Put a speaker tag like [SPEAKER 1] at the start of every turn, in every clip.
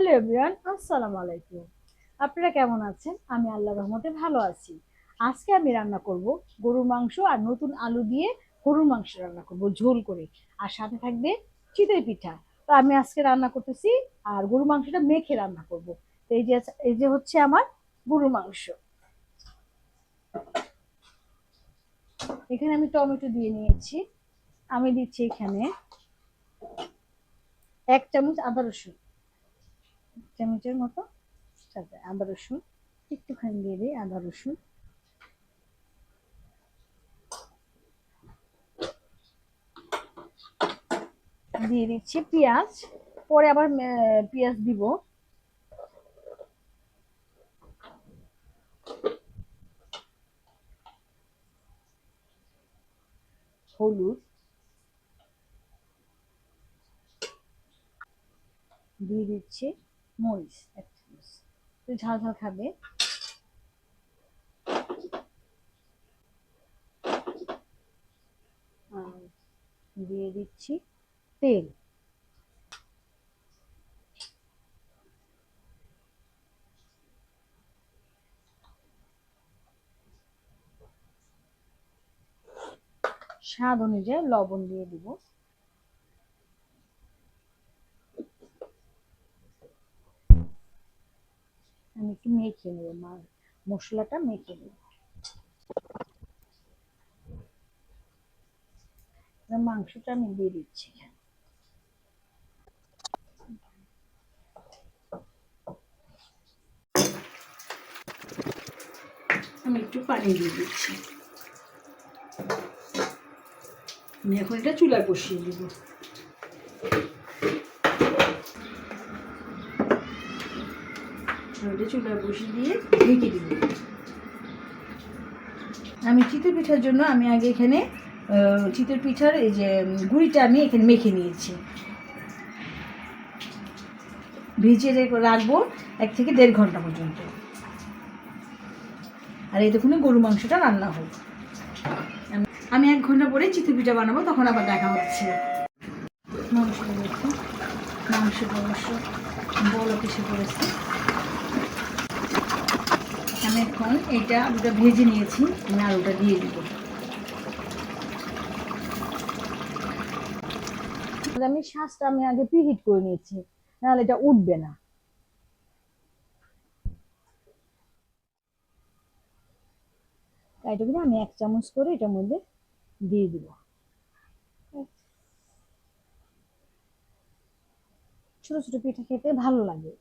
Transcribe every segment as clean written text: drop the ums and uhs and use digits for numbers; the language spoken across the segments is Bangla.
[SPEAKER 1] হ্যালো এভরিওয়ান, আসসালামু আলাইকুম। আপনারা কেমন আছেন? আমি আল্লাহর রহমতে ভালো আছি। আজকে আমি রান্না করব গরুর মাংস আর নতুন আলু দিয়ে গরুর মাংস রান্না করব ঝোল করে। আর সাথে থাকবে চিতই পিঠা। তো আমি আজকে রান্না করতেছি আর গরুর মাংসটা মেখে রান্না করব। তো এই যে হচ্ছে আমার গরুর মাংস। এখানে আমি টমেটো দিয়ে নিয়েছি। আমি দিচ্ছি এখানে 1 চামচ আদা রসুন, 1 চামচের মতো সাথে আদা রসুন একটুখানি দিয়ে দিই। আদা রসুন দিয়ে দিচ্ছি পেঁয়াজ, পরে আবার পেঁয়াজ দিব। হলুদ দিয়ে দিচ্ছি, মরিচ 1 চামচ, তুই ঝাল ঝাল খাবে। আর দিয়ে দিচ্ছি তেল। স্বাদ অনুযায়ী লবণ দিয়ে দিব। আমি একটু মেখে নেব, মশলাটা মেখে নেব। মাংসটা আমি দিয়ে দিচ্ছি। আমি একটু পানি দিয়ে দিচ্ছি। আমি এখন এটা চুলায় বসিয়ে দিব। এটা চুলায় বসিয়ে দিয়ে ঢেকে দিব। আমি চিতই পিঠার জন্য আমি আগে এখানে চিতই পিঠার এই যে গুঁড়িটা আমি এখানে মেখে নিয়েছি। ভিজিয়ে রাখবো 1 থেকে 1.5 ঘন্টা পর্যন্ত। আর এই দেখুন গরু মাংসটা রান্না হোক। আমি 1 ঘন্টা পরে চিতই পিঠা বানাবো, তখন আবার দেখা হচ্ছে। মাংসটা দেখুন, মাংসটা অবশ্য বড় এসে পড়েছে। আমি এখন এটা আলুটা ভেজে নিয়েছি, আমি আলুটা দিয়ে দিব। আমি শাঁসটা আমি আগে প্রিহিট করে নিয়েছি, নাহলে এটা উঠবে না। তাই এটা আমি 1 চামচ করে এটার মধ্যে দিয়ে দিব। ছোট ছোট পিঠা খেতে ভালো লাগে।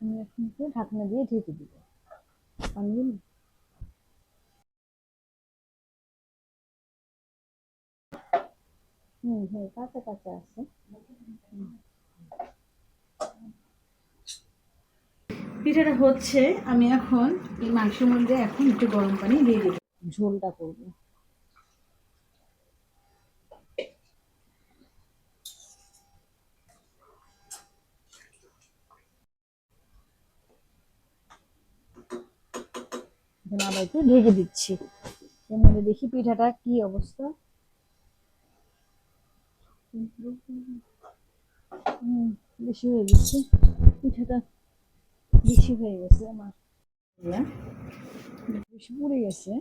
[SPEAKER 1] আমি এখন ঢাকনা দিয়ে ঢেকে দিব। হ্যাঁ, কাঁচা কাঁচা আছে। পিঠাটা হচ্ছে, আমি এখন এই মাংসের মধ্যে এখন একটু গরম পানি দিয়ে দেবো, ঝোলটা করবো। এখন আবার একটু ঢেকে দিচ্ছি। এর মধ্যে দেখি পিঠাটা কি অবস্থা। বেশি হয়ে গেছে পিঠাটা, বেশি হয়ে গেছে আমার, বেশি পুড়ে গেছে।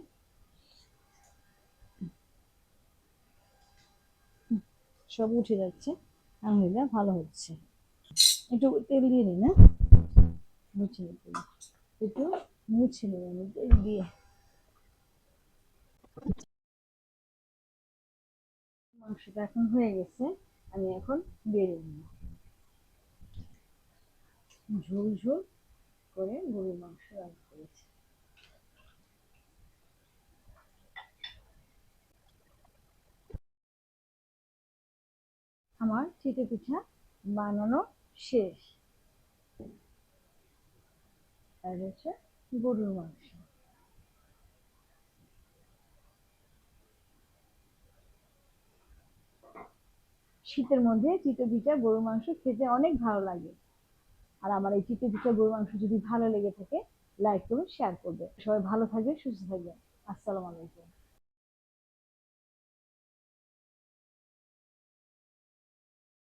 [SPEAKER 1] সব উঠে যাচ্ছে, আলহামদুলিল্লাহ ভালো হচ্ছে। একটু তেল দিয়ে নিই না, মুছে নিতে, একটু মুছে নিই আমি তেল দিয়ে। মাংসটা এখন হয়ে গেছে, আমি এখন বেড়ে নিব। ঝোল ঝোল করে গরুর মাংস রান্না করেছি। আমার চিতই পিঠা বানানো শেষ। আর হচ্ছে গরুর মাংস। শীতের মধ্যে চিতই গরুর মাংস খেতে অনেক ভালো লাগে। আর আমার এই চিতই গরুর মাংস যদি ভালো লেগে থাকে, লাইক করবে, শেয়ার করবে। সবাই ভালো থাকবে, সুস্থ থাকবে। আসসালামু আলাইকুম।